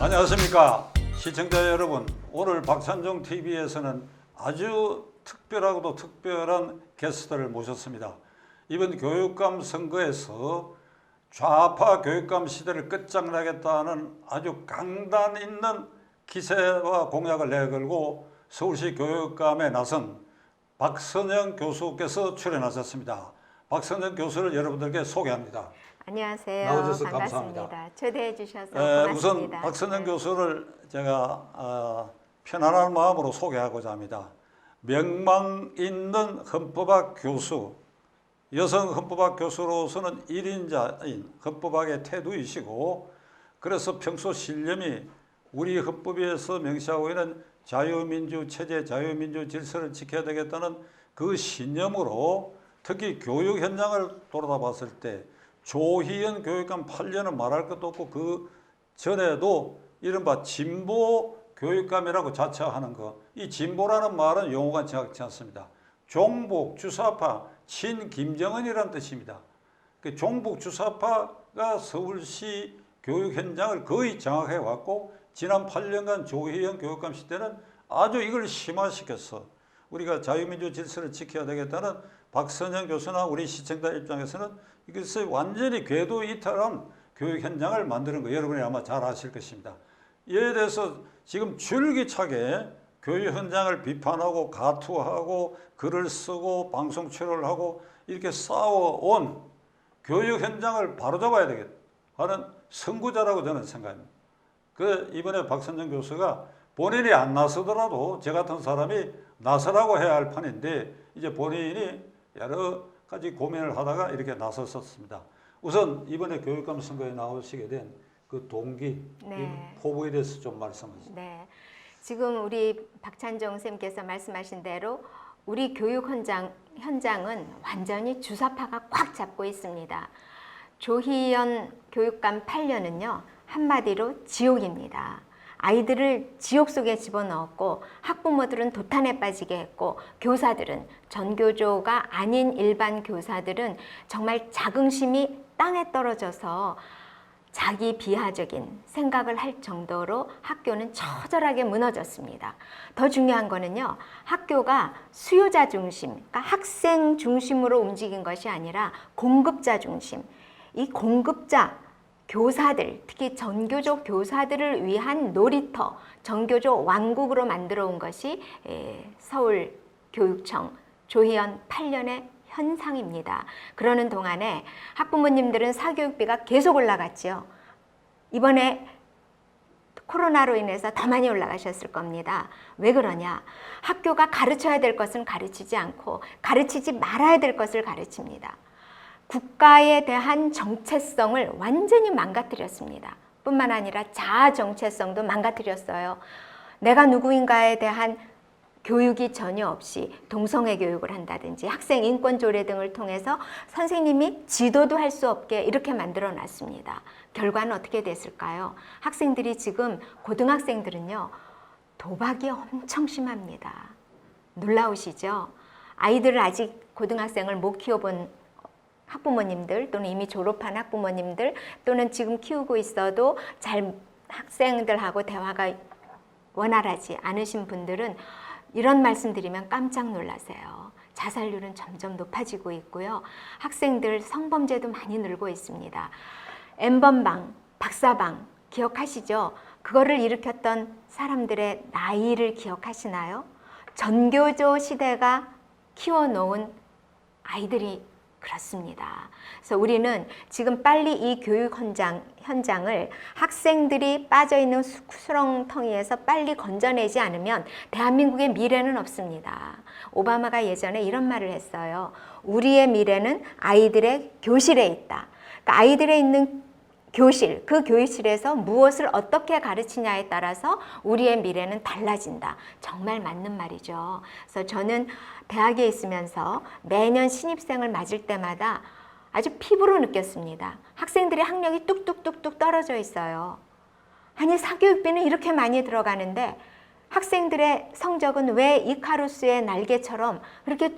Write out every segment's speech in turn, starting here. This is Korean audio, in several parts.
안녕하십니까 시청자 여러분. 오늘 박찬종 TV에서는 아주 특별하고도 특별한 게스트를 모셨습니다. 이번 교육감 선거에서 좌파 교육감 시대를 끝장나겠다는 아주 강단 있는 기세와 공약을 내걸고 서울시 교육감에 나선 박선영 교수께서 출연하셨습니다. 박선영 교수를 여러분들께 소개합니다. 안녕하세요. 나와주셔서 반갑습니다. 감사합니다. 초대해 주셔서 고맙습니다. 우선 박선영 교수를 제가 편안한 마음으로 소개하고자 합니다. 명망 있는 헌법학 교수, 여성 헌법학 교수로서는 1인자인 헌법학의 태두이시고, 그래서 평소 신념이 우리 헌법에서 명시하고 있는 자유민주 체제, 자유민주 질서를 지켜야 되겠다는 그 신념으로 특히 교육 현장을 돌아다 봤을 때 조희연 교육감 8년은 말할 것도 없고, 그 전에도 이른바 진보 교육감이라고 자처하는 것, 이 진보라는 말은 용어가 정확치 않습니다. 종북, 주사파, 친김정은이라는 뜻입니다. 그 종북, 주사파가 서울시 교육 현장을 거의 장악해 왔고, 지난 8년간 조희연 교육감 시대는 아주 이걸 심화시켰어. 우리가 자유민주 질서를 지켜야 되겠다는 박선영 교수나 우리 시청자 입장에서는 이것을 완전히 궤도 이탈한 교육 현장을 만드는 거 여러분이 아마 잘 아실 것입니다. 이에 대해서 지금 줄기차게 교육 현장을 비판하고 가투하고 글을 쓰고 방송 출연을 하고 이렇게 싸워온 교육 현장을 바로잡아야 되겠다 하는 선구자라고 저는 생각합니다. 그 이번에 박선영 교수가 본인이 안 나서더라도 저 같은 사람이 나서라고 해야 할 판인데, 이제 본인이 여러 가지 고민을 하다가 이렇게 나섰었습니다. 우선 이번에 교육감 선거에 나오시게 된 그 동기, 네. 포부에 대해서 좀 말씀하시죠. 네. 지금 우리 박찬종 쌤께서 말씀하신 대로 우리 교육 현장은 완전히 주사파가 꽉 잡고 있습니다. 조희연 교육감 8년은요, 한마디로 지옥입니다. 아이들을 지옥 속에 집어넣었고, 학부모들은 도탄에 빠지게 했고, 교사들은, 전교조가 아닌 일반 교사들은 정말 자긍심이 땅에 떨어져서 자기 비하적인 생각을 할 정도로 학교는 처절하게 무너졌습니다. 더 중요한 거는요, 학교가 수요자 중심, 그러니까 학생 중심으로 움직인 것이 아니라 공급자 중심, 이 공급자 교사들, 특히 전교조 교사들을 위한 놀이터, 전교조 왕국으로 만들어 온 것이 서울교육청 조희연 8년의 현상입니다. 그러는 동안에 학부모님들은 사교육비가 계속 올라갔지요. 이번에 코로나로 인해서 더 많이 올라가셨을 겁니다. 왜 그러냐? 학교가 가르쳐야 될 것은 가르치지 않고 가르치지 말아야 될 것을 가르칩니다. 국가에 대한 정체성을 완전히 망가뜨렸습니다. 뿐만 아니라 자아 정체성도 망가뜨렸어요. 내가 누구인가에 대한 교육이 전혀 없이 동성애 교육을 한다든지 학생 인권 조례 등을 통해서 선생님이 지도도 할 수 없게 이렇게 만들어 놨습니다. 결과는 어떻게 됐을까요? 학생들이 지금, 고등학생들은요, 도박이 엄청 심합니다. 놀라우시죠? 아이들을 아직 고등학생을 못 키워본 학부모님들, 또는 이미 졸업한 학부모님들, 또는 지금 키우고 있어도 잘 학생들하고 대화가 원활하지 않으신 분들은 이런 말씀 드리면 깜짝 놀라세요. 자살률은 점점 높아지고 있고요. 학생들 성범죄도 많이 늘고 있습니다. N번방, 박사방 기억하시죠? 그거를 일으켰던 사람들의 나이를 기억하시나요? 전교조 시대가 키워놓은 아이들이 그렇습니다. 그래서 우리는 지금 빨리 이 교육 현장을 학생들이 빠져있는 수렁텅이에서 빨리 건져내지 않으면 대한민국의 미래는 없습니다. 오바마가 예전에 이런 말을 했어요. 우리의 미래는 아이들의 교실에 있다. 그러니까 아이들의 있는 교실, 그 교실에서 무엇을 어떻게 가르치냐에 따라서 우리의 미래는 달라진다. 정말 맞는 말이죠. 그래서 저는 대학에 있으면서 매년 신입생을 맞을 때마다 아주 피부로 느꼈습니다. 학생들의 학력이 뚝뚝뚝뚝 떨어져 있어요. 아니, 사교육비는 이렇게 많이 들어가는데 학생들의 성적은 왜 이카루스의 날개처럼 그렇게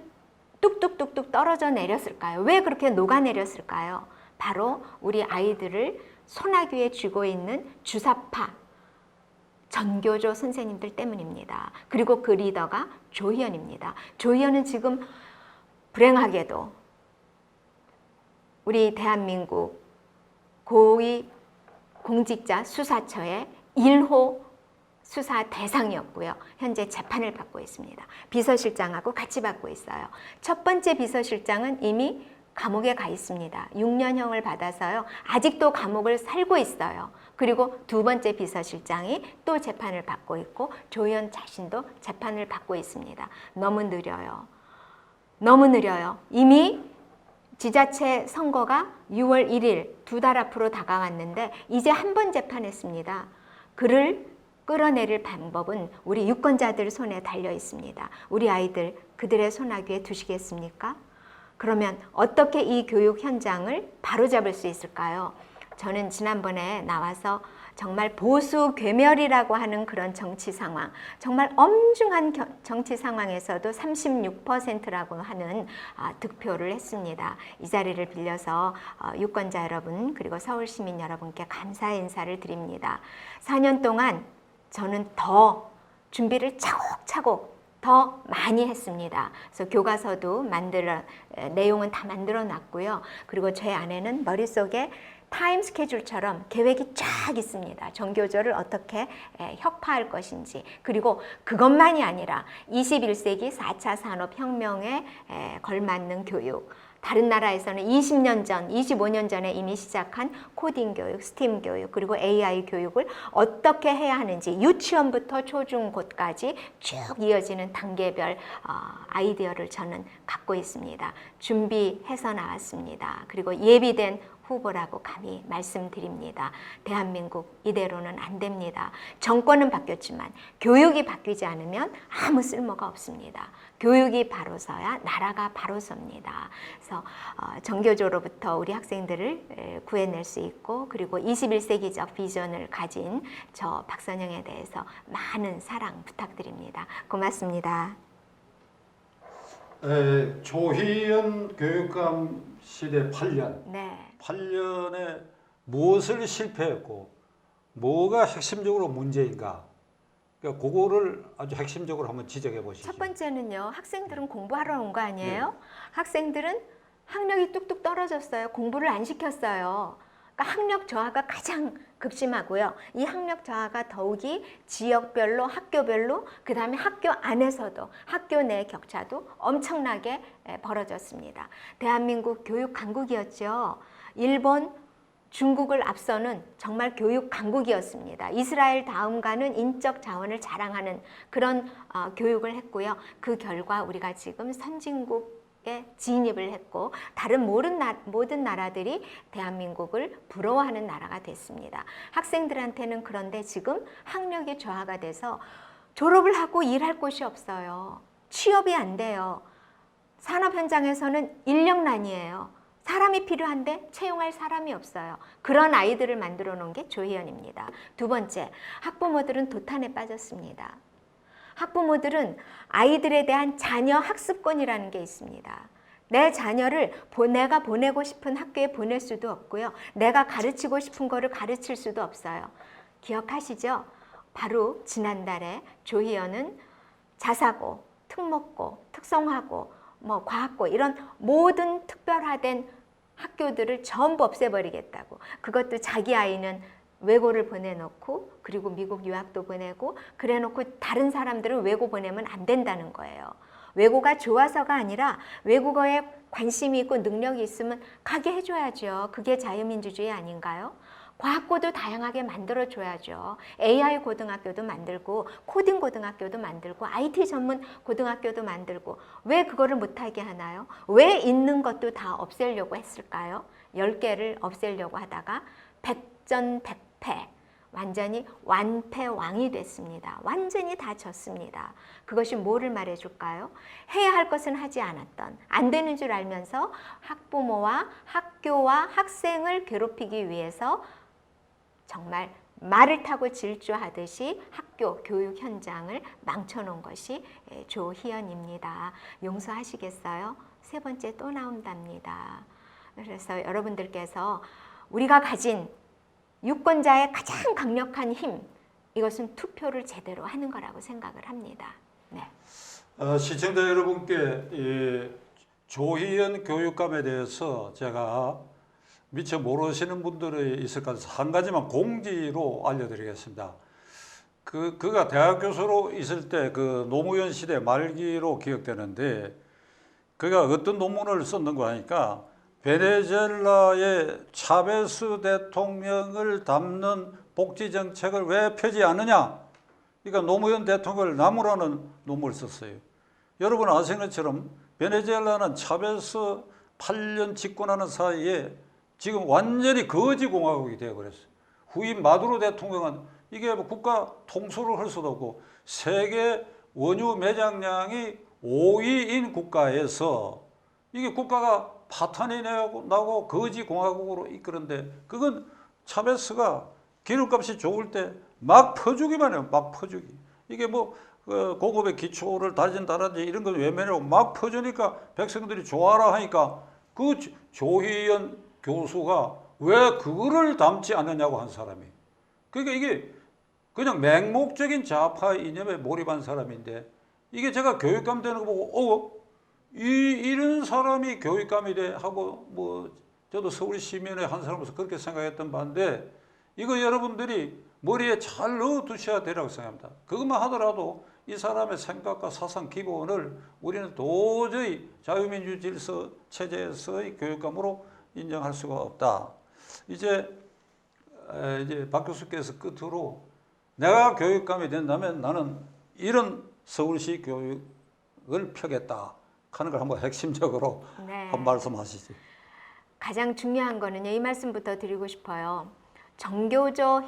뚝뚝뚝뚝 떨어져 내렸을까요? 왜 그렇게 녹아내렸을까요? 바로 우리 아이들을 소나귀에 쥐고 있는 주사파, 전교조 선생님들 때문입니다. 그리고 그 리더가 조희연입니다. 조희연은 지금 불행하게도 우리 대한민국 고위 공직자 수사처의 1호 수사 대상이었고요. 현재 재판을 받고 있습니다. 비서실장하고 같이 받고 있어요. 첫 번째 비서실장은 이미 감옥에 가 있습니다. 6년형을 받아서요. 아직도 감옥을 살고 있어요. 그리고 두 번째 비서실장이 또 재판을 받고 있고 조희연 자신도 재판을 받고 있습니다. 너무 느려요. 너무 느려요. 이미 지자체 선거가 6월 1일 2달 앞으로 다가왔는데 이제 한 번 재판했습니다. 그를 끌어내릴 방법은 우리 유권자들 손에 달려 있습니다. 우리 아이들 그들의 손아귀에 두시겠습니까? 그러면 어떻게 이 교육 현장을 바로잡을 수 있을까요? 저는 지난번에 나와서 정말 보수 괴멸이라고 하는 그런 정치 상황, 정말 엄중한 정치 상황에서도 36%라고 하는 득표를 했습니다. 이 자리를 빌려서 유권자 여러분 그리고 서울 시민 여러분께 감사의 인사를 드립니다. 4년 동안 저는 더 준비를 차곡차곡 더 많이 했습니다. 그래서 교과서도 내용은 다 만들어 놨고요. 그리고 제 안에는 머릿속에 타임 스케줄처럼 계획이 쫙 있습니다. 전교조를 어떻게 혁파할 것인지. 그리고 그것만이 아니라 21세기 4차 산업혁명에 걸맞는 교육. 다른 나라에서는 20년 전, 25년 전에 이미 시작한 코딩 교육, 스팀 교육, 그리고 AI 교육을 어떻게 해야 하는지 유치원부터 초중고까지 쭉 이어지는 단계별 아이디어를 저는 갖고 있습니다. 준비해서 나왔습니다. 그리고 예비된 후보라고 감히 말씀드립니다. 대한민국 이대로는 안 됩니다. 정권은 바뀌었지만 교육이 바뀌지 않으면 아무 쓸모가 없습니다. 교육이 바로 서야 나라가 바로 섭니다. 그래서 정교조로부터 우리 학생들을 구해낼 수 있고 그리고 21세기적 비전을 가진 저 박선영에 대해서 많은 사랑 부탁드립니다. 고맙습니다. 조희연 교육감 시대 8년. 네. 8년에 무엇을 실패했고 뭐가 핵심적으로 문제인가? 그러니까 그거를 아주 핵심적으로 한번 지적해 보시죠. 첫 번째는요. 학생들은 공부하러 온 거 아니에요? 네. 학생들은 학력이 뚝뚝 떨어졌어요. 공부를 안 시켰어요. 그러니까 학력 저하가 가장 극심하고요. 이 학력 저하가 더욱이 지역별로, 학교별로, 그 다음에 학교 안에서도 학교 내 격차도 엄청나게 벌어졌습니다. 대한민국 교육 강국이었죠. 일본, 중국을 앞서는 정말 교육 강국이었습니다. 이스라엘 다음 가는 인적 자원을 자랑하는 그런 교육을 했고요. 그 결과 우리가 지금 선진국에 진입을 했고 다른 모든 나라들이 대한민국을 부러워하는 나라가 됐습니다. 학생들한테는 그런데 지금 학력이 저하가 돼서 졸업을 하고 일할 곳이 없어요. 취업이 안 돼요. 산업 현장에서는 인력난이에요. 사람이 필요한데 채용할 사람이 없어요. 그런 아이들을 만들어 놓은 게 조희연입니다. 두 번째, 학부모들은 도탄에 빠졌습니다. 학부모들은 아이들에 대한 자녀 학습권이라는 게 있습니다. 내 자녀를 내가 보내고 싶은 학교에 보낼 수도 없고요. 내가 가르치고 싶은 거를 가르칠 수도 없어요. 기억하시죠? 바로 지난달에 조희연은 자사고, 특목고, 특성화고, 과학고 이런 모든 특별화된 학교들을 전부 없애버리겠다고. 그것도 자기 아이는 외고를 보내놓고 그리고 미국 유학도 보내고 그래놓고 다른 사람들은 외고 보내면 안 된다는 거예요. 외고가 좋아서가 아니라 외국어에 관심이 있고 능력이 있으면 가게 해줘야죠. 그게 자유민주주의 아닌가요? 과학고도 다양하게 만들어줘야죠. AI 고등학교도 만들고 코딩 고등학교도 만들고 IT 전문 고등학교도 만들고 왜 그거를 못하게 하나요? 왜 있는 것도 다 없애려고 했을까요? 10개를 없애려고 하다가 백전백패 완전히 완패왕이 됐습니다. 완전히 다 졌습니다. 그것이 뭐를 말해줄까요? 해야 할 것은 하지 않았던 안 되는 줄 알면서 학부모와 학교와 학생을 괴롭히기 위해서 정말 말을 타고 질주하듯이 학교 교육 현장을 망쳐놓은 것이 조희연입니다. 용서하시겠어요? 세 번째 또 나온답니다. 그래서 여러분들께서 우리가 가진 유권자의 가장 강력한 힘, 이것은 투표를 제대로 하는 거라고 생각을 합니다. 네. 시청자 여러분께 이 조희연 교육감에 대해서 제가 미처 모르시는 분들이 있을 것 같아서 한 가지만 공지로 알려드리겠습니다. 그가 대학 교수로 있을 때 그 노무현 시대 말기로 기억되는데 그가 어떤 논문을 썼는가 하니까 베네수엘라의 차베스 대통령을 담는 복지 정책을 왜 펴지 않느냐. 그러니까 노무현 대통령을 나무라는 논문을 썼어요. 여러분 아시는 것처럼 베네수엘라는 차베스 8년 집권하는 사이에 지금 완전히 거지 공화국이 되어버렸어요. 후임 마두로 대통령은 이게 뭐 국가 통수를 할 수도 없고 세계 원유 매장량이 5위인 국가에서 이게 국가가 파탄이 나고 거지 공화국으로 이끄는데 그건 차베스가 기름값이 좋을 때 막 퍼주기만 해요. 막 퍼주기. 이게 뭐 고급의 기초를 다진다든지 이런 건 외면하고 막 퍼주니까 백성들이 좋아라 하니까 그 조희연 교수가 왜 그거를 담지 않느냐고 한 사람이. 그러니까 이게 그냥 맹목적인 좌파 이념에 몰입한 사람인데 이게 제가 교육감 되는 거 보고 이런 사람이 교육감이 돼 하고 뭐 저도 서울 시민의 한 사람으로서 그렇게 생각했던 바인데 이거 여러분들이 머리에 잘 넣어 두셔야 되라고 생각합니다. 그것만 하더라도 이 사람의 생각과 사상 기본을 우리는 도저히 자유민주 질서 체제에서의 교육감으로 인정할 수가 없다. 이제 박 교수께서 끝으로 내가 교육감이 된다면 나는 이런 서울시 교육을 펴겠다 하는 걸 한번 핵심적으로 네. 한 말씀하시죠. 가장 중요한 거는요. 이 말씀부터 드리고 싶어요. 정교조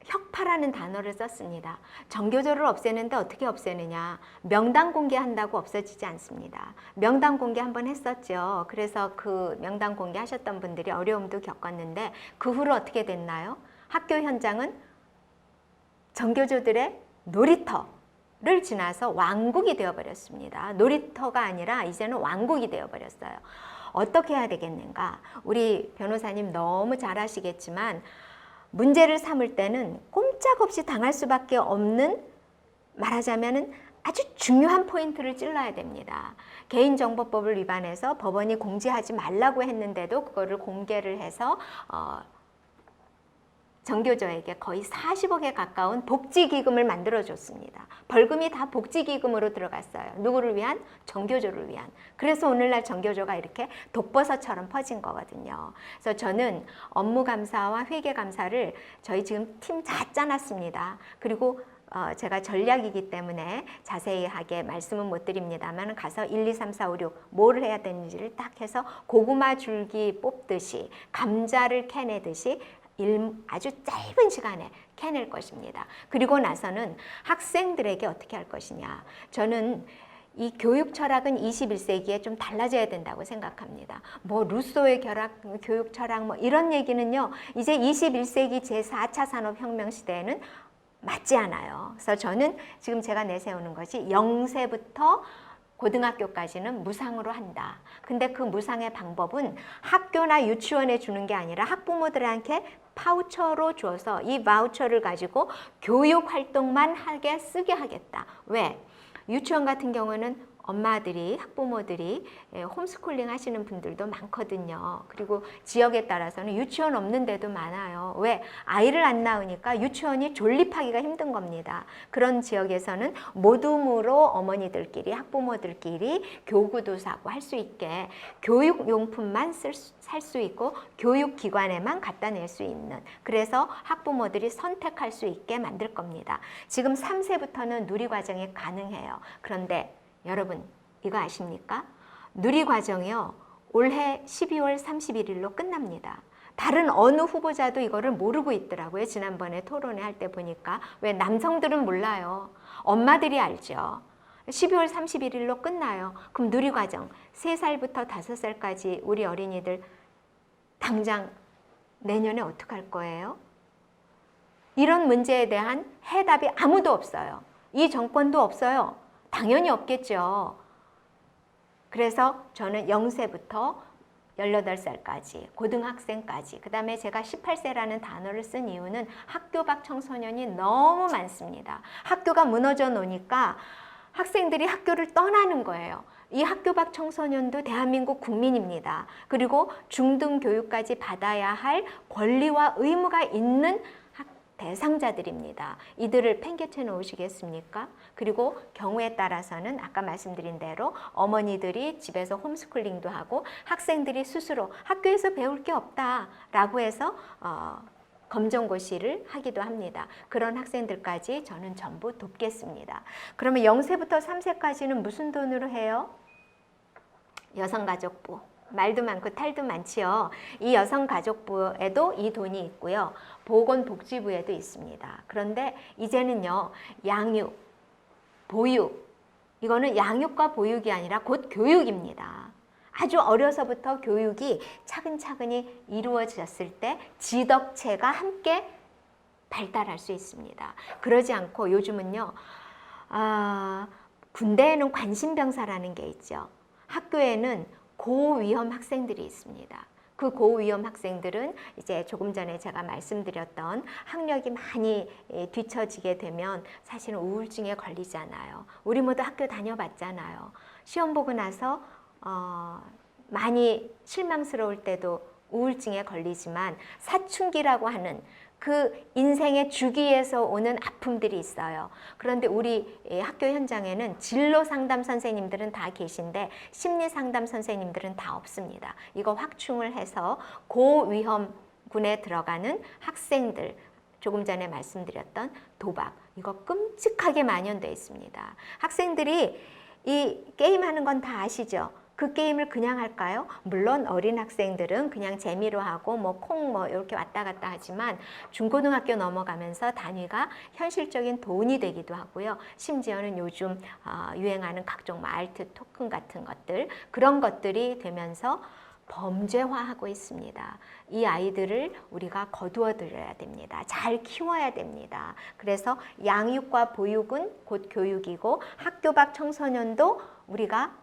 혁파라는 단어를 썼습니다. 정교조를 없애는데 어떻게 없애느냐. 명단 공개한다고 없어지지 않습니다. 명단 공개 한번 했었죠. 그래서 그 명단 공개하셨던 분들이 어려움도 겪었는데 그 후로 어떻게 됐나요? 학교 현장은 정교조들의 놀이터를 지나서 왕국이 되어버렸습니다. 놀이터가 아니라 이제는 왕국이 되어버렸어요. 어떻게 해야 되겠는가? 우리 변호사님 너무 잘 아시겠지만 문제를 삼을 때는 꼼짝없이 당할 수밖에 없는 말하자면은 아주 중요한 포인트를 찔러야 됩니다. 개인정보법을 위반해서 법원이 공지하지 말라고 했는데도 그거를 공개를 해서 정교조에게 거의 40억에 가까운 복지기금을 만들어줬습니다. 벌금이 다 복지기금으로 들어갔어요. 누구를 위한? 정교조를 위한. 그래서 오늘날 정교조가 이렇게 독버섯처럼 퍼진 거거든요. 그래서 저는 업무감사와 회계감사를 저희 지금 팀 다 짜놨습니다. 그리고 제가 전략이기 때문에 자세하게 말씀은 못 드립니다만 가서 1, 2, 3, 4, 5, 6 뭐를 해야 되는지를 딱 해서 고구마 줄기 뽑듯이 감자를 캐내듯이 아주 짧은 시간에 캐낼 것입니다. 그리고 나서는 학생들에게 어떻게 할 것이냐. 저는 이 교육 철학은 21세기에 좀 달라져야 된다고 생각합니다. 뭐 루소의 교육 철학 뭐 이런 얘기는요. 이제 21세기 제4차 산업혁명 시대에는 맞지 않아요. 그래서 저는 지금 제가 내세우는 것이 0세부터 고등학교까지는 무상으로 한다. 근데 그 무상의 방법은 학교나 유치원에 주는 게 아니라 학부모들한테 파우처로 줘서 이 바우처를 가지고 교육 활동만 하게 쓰게 하겠다. 왜? 유치원 같은 경우는 엄마들이, 학부모들이 홈스쿨링 하시는 분들도 많거든요. 그리고 지역에 따라서는 유치원 없는 데도 많아요. 왜? 아이를 안 낳으니까 유치원이 존립하기가 힘든 겁니다. 그런 지역에서는 모둠으로 어머니들끼리, 학부모들끼리 교구도 사고 할 수 있게 교육용품만 살 수 있고 교육기관에만 갖다 낼 수 있는, 그래서 학부모들이 선택할 수 있게 만들 겁니다. 지금 3세부터는 누리과정이 가능해요. 그런데 여러분 이거 아십니까? 누리과정이요. 올해 12월 31일로 끝납니다. 다른 어느 후보자도 이거를 모르고 있더라고요. 지난번에 토론회 할 때 보니까. 왜? 남성들은 몰라요. 엄마들이 알죠. 12월 31일로 끝나요. 그럼 누리과정 3살부터 5살까지 우리 어린이들 당장 내년에 어떡할 거예요? 이런 문제에 대한 해답이 아무도 없어요. 이 정권도 없어요. 당연히 없겠죠. 그래서 저는 0세부터 18살까지, 고등학생까지, 그 다음에 제가 18세라는 단어를 쓴 이유는 학교 밖 청소년이 너무 많습니다. 학교가 무너져 놓으니까 학생들이 학교를 떠나는 거예요. 이 학교 밖 청소년도 대한민국 국민입니다. 그리고 중등교육까지 받아야 할 권리와 의무가 있는 대상자들입니다. 이들을 팽개쳐 놓으시겠습니까? 그리고 경우에 따라서는 아까 말씀드린 대로 어머니들이 집에서 홈스쿨링도 하고 학생들이 스스로 학교에서 배울 게 없다라고 해서 검정고시를 하기도 합니다. 그런 학생들까지 저는 전부 돕겠습니다. 그러면 0세부터 3세까지는 무슨 돈으로 해요? 여성가족부. 말도 많고 탈도 많지요. 이 여성가족부에도 이 돈이 있고요. 보건복지부에도 있습니다. 그런데 이제는요, 양육, 보육, 이거는 양육과 보육이 아니라 곧 교육입니다. 아주 어려서부터 교육이 차근차근히 이루어졌을 때 지덕체가 함께 발달할 수 있습니다. 그러지 않고 요즘은요, 군대에는 관심병사라는 게 있죠. 학교에는 고위험 학생들이 있습니다. 그 고위험 학생들은 이제 조금 전에 제가 말씀드렸던 학력이 많이 뒤처지게 되면 사실은 우울증에 걸리잖아요. 우리 모두 학교 다녀봤잖아요. 시험 보고 나서 많이 실망스러울 때도 우울증에 걸리지만 사춘기라고 하는 그 인생의 주기에서 오는 아픔들이 있어요. 그런데 우리 학교 현장에는 진로 상담 선생님들은 다 계신데 심리 상담 선생님들은 다 없습니다. 이거 확충을 해서 고위험군에 들어가는 학생들, 조금 전에 말씀드렸던 도박, 이거 끔찍하게 만연되어 있습니다. 학생들이 이 게임하는 건 다 아시죠? 그 게임을 그냥 할까요? 물론 어린 학생들은 그냥 재미로 하고 콩 이렇게 왔다 갔다 하지만 중고등학교 넘어가면서 단위가 현실적인 돈이 되기도 하고요. 심지어는 요즘 유행하는 각종 알트 토큰 같은 것들, 그런 것들이 되면서 범죄화하고 있습니다. 이 아이들을 우리가 거두어 들여야 됩니다. 잘 키워야 됩니다. 그래서 양육과 보육은 곧 교육이고 학교 밖 청소년도 우리가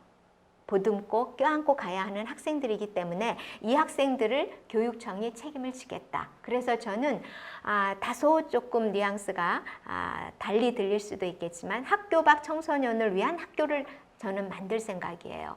보듬고 껴안고 가야 하는 학생들이기 때문에 이 학생들을 교육청이 책임을 지겠다. 그래서 저는 다소 조금 뉘앙스가 달리 들릴 수도 있겠지만 학교 밖 청소년을 위한 학교를 저는 만들 생각이에요.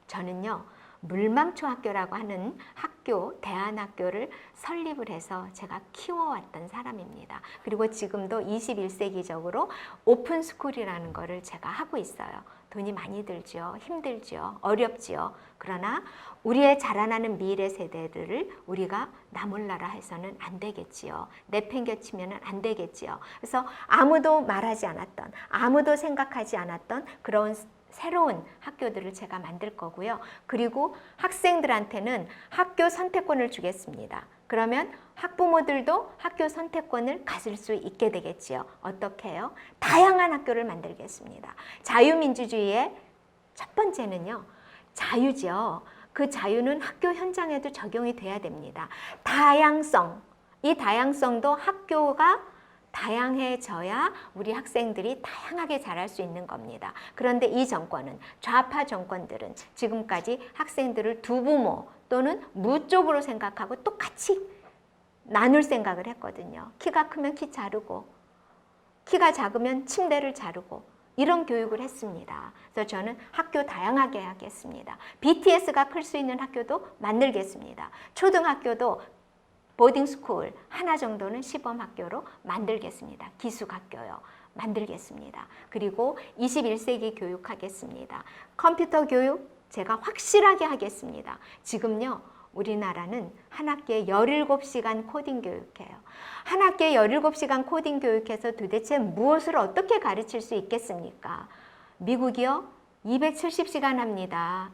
저는요, 물망초 학교라고 하는 학교, 대안학교를 설립을 해서 제가 키워왔던 사람입니다. 그리고 지금도 21세기적으로 오픈스쿨이라는 거를 제가 하고 있어요. 돈이 많이 들죠. 힘들죠. 어렵죠. 그러나 우리의 자라나는 미래 세대들을 우리가 나몰라라 해서는 안 되겠지요. 내팽개치면 안 되겠지요. 그래서 아무도 말하지 않았던, 아무도 생각하지 않았던 그런 새로운 학교들을 제가 만들 거고요. 그리고 학생들한테는 학교 선택권을 주겠습니다. 그러면 학부모들도 학교 선택권을 가질 수 있게 되겠지요. 어떻게 해요? 다양한 학교를 만들겠습니다. 자유민주주의의 첫 번째는요, 자유죠. 그 자유는 학교 현장에도 적용이 돼야 됩니다. 다양성, 이 다양성도 학교가 다양해져야 우리 학생들이 다양하게 자랄 수 있는 겁니다. 그런데 이 정권은, 좌파 정권들은 지금까지 학생들을 두 부모 또는 무 쪽으로 생각하고 똑같이 나눌 생각을 했거든요. 키가 크면 키 자르고, 키가 작으면 침대를 자르고, 이런 교육을 했습니다. 그래서 저는 학교 다양하게 하겠습니다. BTS가 클 수 있는 학교도 만들겠습니다. 초등학교도 보딩스쿨 하나 정도는 시범학교로 만들겠습니다. 기숙학교요. 만들겠습니다. 그리고 21세기 교육하겠습니다. 컴퓨터 교육 제가 확실하게 하겠습니다. 지금요, 우리나라는 한 학기에 17시간 코딩 교육해요. 한 학기에 17시간 코딩 교육해서 도대체 무엇을 어떻게 가르칠 수 있겠습니까? 미국이요, 270시간 합니다.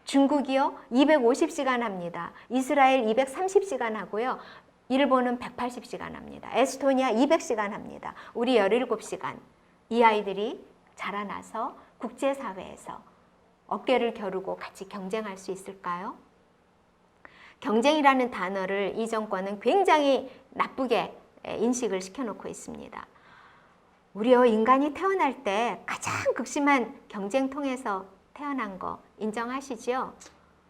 중국이요, 250시간 합니다. 이스라엘 230시간 하고요. 일본은 180시간 합니다. 에스토니아 200시간 합니다. 우리 17시간. 이 아이들이 자라나서 국제사회에서 어깨를 겨루고 같이 경쟁할 수 있을까요? 경쟁이라는 단어를 이 정권은 굉장히 나쁘게 인식을 시켜놓고 있습니다. 우리요, 인간이 태어날 때 가장 극심한 경쟁통에서 태어난 거 인정하시죠?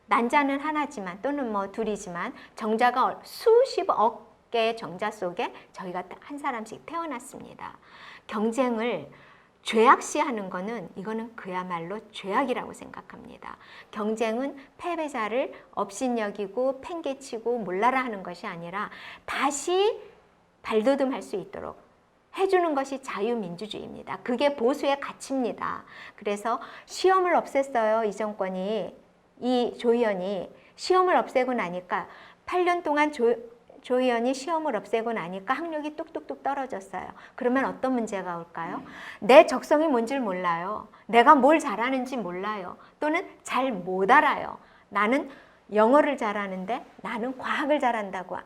난자는 하나지만 또는 뭐 둘이지만 정자가 수십억 개의 정자 속에 저희가 한 사람씩 태어났습니다. 경쟁을 죄악시하는 거는 이거는 그야말로 죄악이라고 생각합니다. 경쟁은 패배자를 업신여기고 팽개치고 몰라라 하는 것이 아니라 다시 발돋움할 수 있도록 해주는 것이 자유민주주의입니다. 그게 보수의 가치입니다. 그래서 시험을 없앴어요. 이 정권이, 이 조의원이 시험을 없애고 나니까 8년 동안 조의원이 시험을 없애고 나니까 학력이 뚝뚝뚝 떨어졌어요. 그러면 어떤 문제가 올까요? 내 적성이 뭔지 몰라요. 내가 뭘 잘하는지 몰라요. 또는 잘 못 알아요. 나는 영어를 잘하는데 나는 과학을 잘한다고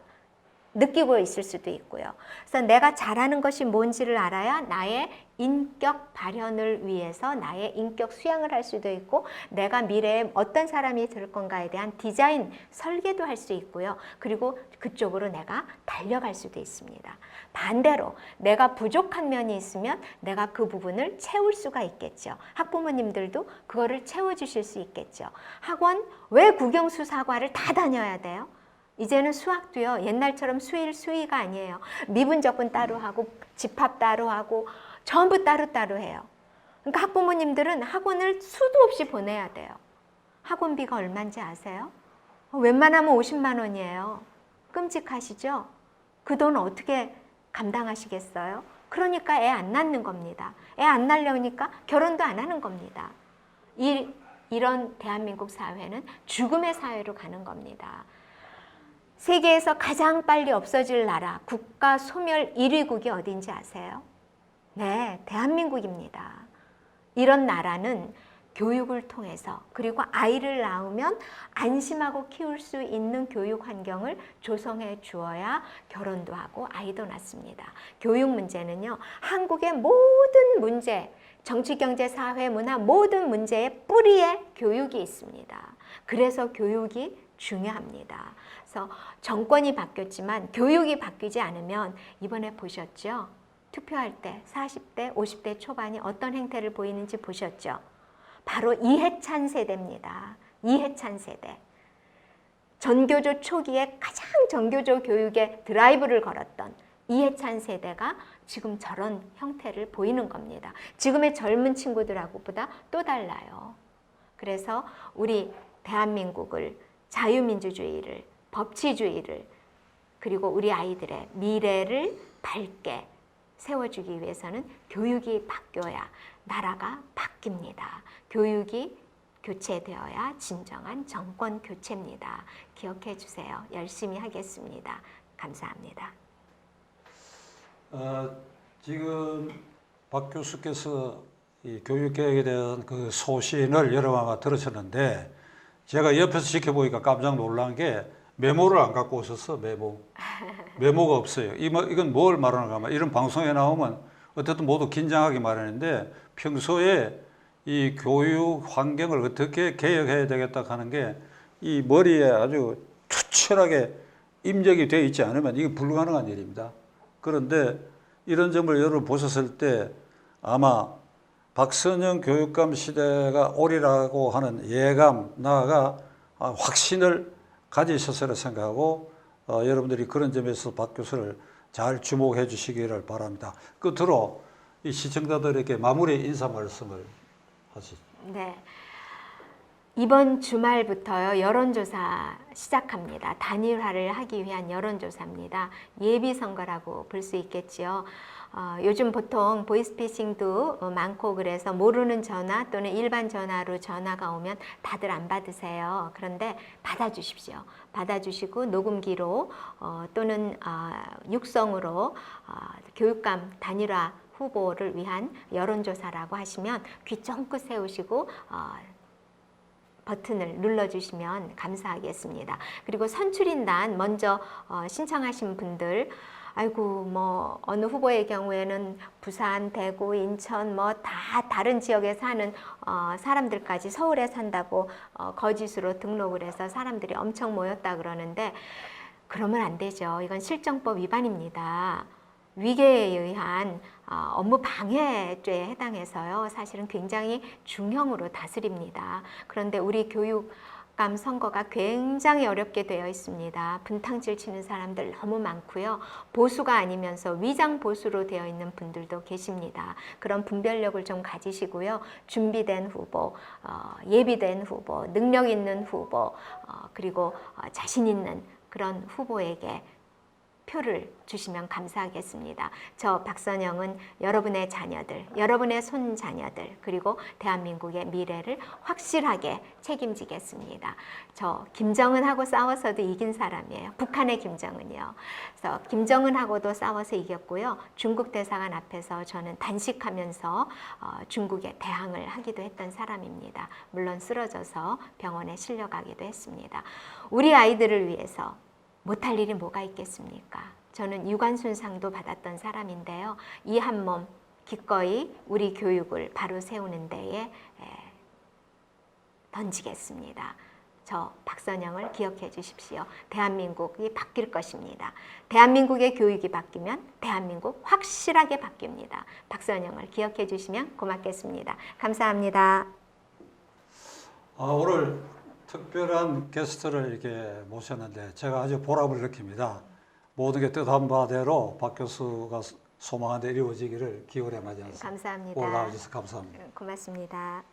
느끼고 있을 수도 있고요. 그래서 내가 잘하는 것이 뭔지를 알아야 나의 인격 발현을 위해서 나의 인격 수양을 할 수도 있고 내가 미래에 어떤 사람이 될 건가에 대한 디자인, 설계도 할 수 있고요. 그리고 그쪽으로 내가 달려갈 수도 있습니다. 반대로 내가 부족한 면이 있으면 내가 그 부분을 채울 수가 있겠죠. 학부모님들도 그거를 채워주실 수 있겠죠. 학원 왜 국영수사과를 다 다녀야 돼요? 이제는 수학도요, 옛날처럼 수의가 아니에요. 미분적분 따로 하고 집합 따로 하고 전부 따로 해요. 그러니까 학부모님들은 학원을 수도 없이 보내야 돼요. 학원비가 얼마인지 아세요? 웬만하면 50만 원이에요. 끔찍하시죠? 그 돈 어떻게 감당하시겠어요? 그러니까 애 안 낳는 겁니다. 애 안 낳으려니까 결혼도 안 하는 겁니다. 이런 대한민국 사회는 죽음의 사회로 가는 겁니다. 세계에서 가장 빨리 없어질 나라, 국가 소멸 1위국이 어딘지 아세요? 네, 대한민국입니다. 이런 나라는 교육을 통해서 그리고 아이를 낳으면 안심하고 키울 수 있는 교육 환경을 조성해 주어야 결혼도 하고 아이도 낳습니다. 교육 문제는요, 한국의 모든 문제, 정치, 경제, 사회, 문화 모든 문제의 뿌리에 교육이 있습니다. 그래서 교육이 중요합니다. 그래서 정권이 바뀌었지만 교육이 바뀌지 않으면 이번에 보셨죠? 투표할 때 40대, 50대 초반이 어떤 행태를 보이는지 보셨죠? 바로 이해찬 세대입니다. 이해찬 세대. 전교조 초기에 가장 전교조 교육에 드라이브를 걸었던 이해찬 세대가 지금 저런 형태를 보이는 겁니다. 지금의 젊은 친구들하고보다 또 달라요. 그래서 우리 대한민국을 자유민주주의를, 법치주의를, 그리고 우리 아이들의 미래를 밝게 세워주기 위해서는 교육이 바뀌어야 나라가 바뀝니다. 교육이 교체되어야 진정한 정권 교체입니다. 기억해 주세요. 열심히 하겠습니다. 감사합니다. 지금 박 교수께서 이 교육개혁에 대한 그 소신을 여러 번 들으셨는데 제가 옆에서 지켜보니까 깜짝 놀란 게 메모를 안 갖고 오셨어. 메모가 없어요. 이건 뭘 말하는가 하면 이런 방송에 나오면 어쨌든 모두 긴장하게 마련인데 평소에 이 교육 환경을 어떻게 개혁해야 되겠다 하는 게 이 머리에 아주 투철하게 입력이 되어 있지 않으면 이게 불가능한 일입니다. 그런데 이런 점을 여러분 보셨을 때 아마 박선영 교육감 시대가 오리라고 하는 예감, 나아가 확신을 가지셨으리라 생각하고 여러분들이 그런 점에서 박 교수를 잘 주목해 주시기를 바랍니다. 끝으로 이 시청자들에게 마무리 인사 말씀을 하시죠. 네. 이번 주말부터요, 여론조사 시작합니다. 단일화를 하기 위한 여론조사입니다. 예비선거라고 볼 수 있겠지요. 요즘 보통 보이스피싱도 많고 그래서 모르는 전화 또는 일반 전화로 전화가 오면 다들 안 받으세요. 그런데 받아주십시오. 받아주시고 녹음기로 또는 육성으로 교육감 단일화 후보를 위한 여론조사라고 하시면 귀 쫑긋 세우시고 버튼을 눌러주시면 감사하겠습니다. 그리고 선출인단 먼저 신청하신 분들, 아이고 뭐 어느 후보의 경우에는 부산, 대구, 인천 뭐 다 다른 지역에 사는 사람들까지 서울에 산다고 거짓으로 등록을 해서 사람들이 엄청 모였다 그러는데 그러면 안 되죠. 이건 실정법 위반입니다. 위계에 의한 업무 방해죄에 해당해서요. 사실은 굉장히 중형으로 다스립니다. 그런데 우리 교육 감 선거가 굉장히 어렵게 되어 있습니다. 분탕질 치는 사람들 너무 많고요. 보수가 아니면서 위장 보수로 되어 있는 분들도 계십니다. 그런 분별력을 좀 가지시고요. 준비된 후보, 예비된 후보, 능력 있는 후보, 그리고 자신 있는 그런 후보에게 표를 주시면 감사하겠습니다. 저 박선영은 여러분의 자녀들, 여러분의 손자녀들, 그리고 대한민국의 미래를 확실하게 책임지겠습니다. 저 김정은하고 싸워서도 이긴 사람이에요. 북한의 김정은이요. 그래서 김정은하고도 싸워서 이겼고요. 중국 대사관 앞에서 저는 단식하면서 중국에 대항을 하기도 했던 사람입니다. 물론 쓰러져서 병원에 실려가기도 했습니다. 우리 아이들을 위해서 못할 일이 뭐가 있겠습니까? 저는 유관순상도 받았던 사람인데요. 이 한 몸 기꺼이 우리 교육을 바로 세우는 데에 던지겠습니다. 저 박선영을 기억해 주십시오. 대한민국이 바뀔 것입니다. 대한민국의 교육이 바뀌면 대한민국 확실하게 바뀝니다. 박선영을 기억해 주시면 고맙겠습니다. 감사합니다. 오늘 특별한 게스트를 이렇게 모셨는데 제가 아주 보람을 느낍니다. 모든 게 뜻한 바대로 박 교수가 소망한 데 이루어지기를 기원해 마지 않습니다. 감사합니다. 올라와주셔서 감사합니다. 고맙습니다.